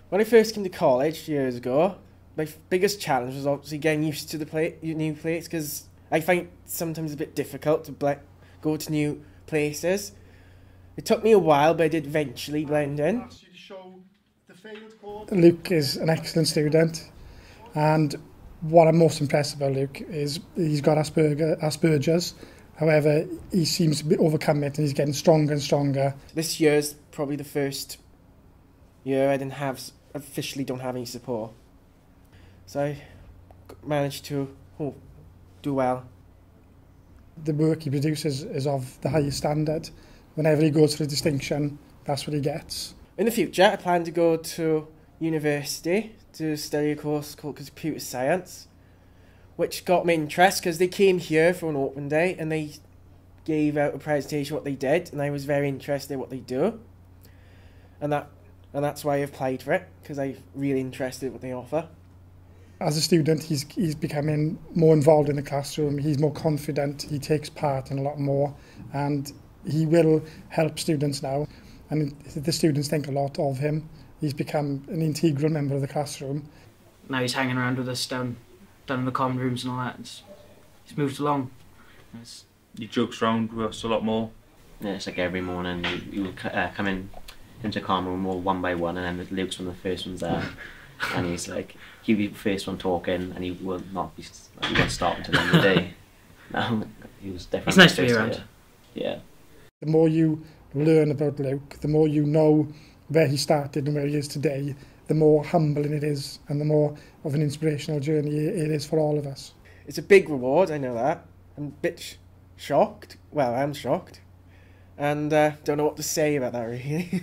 When I first came to college years ago, my biggest challenge was obviously getting used to the new place, because I find it sometimes a bit difficult to go to new places. It took me a while, but I did eventually blend in. Luke is an excellent student, and what I'm most impressed about Luke is he's got Asperger's. However, he seems to overcome it, and he's getting stronger and stronger. This year's probably the first year I officially don't have any support. So I managed to do well. The work he produces is of the highest standard. Whenever he goes for a distinction, that's what he gets. In the future, I plan to go to university to study a course called computer science, which got me interest because they came here for an open day and they gave out a presentation what they did, and I was very interested in what they do. And that's why I applied for it, because I'm really interested in what they offer. As a student, he's becoming more involved in the classroom. He's more confident. He takes part in a lot more, and he will help students now. And the students think a lot of him. He's become an integral member of the classroom. Now he's hanging around with us down in the common rooms and all that. He's moved along. He jokes around with us a lot more. Yeah, it's like every morning he will come into common room all one by one, and then Luke's one of the first ones there. And he's like, he'll be the first one talking, and he won't stop until the end of the day. No, he was definitely. It's nice to be around. Yeah. The more you learn about Luke, the more you know where he started and where he is today, the more humbling it is, and the more of an inspirational journey it is for all of us. It's a big reward, I know that. I'm a bit shocked. Well, I'm shocked. And don't know what to say about that, really.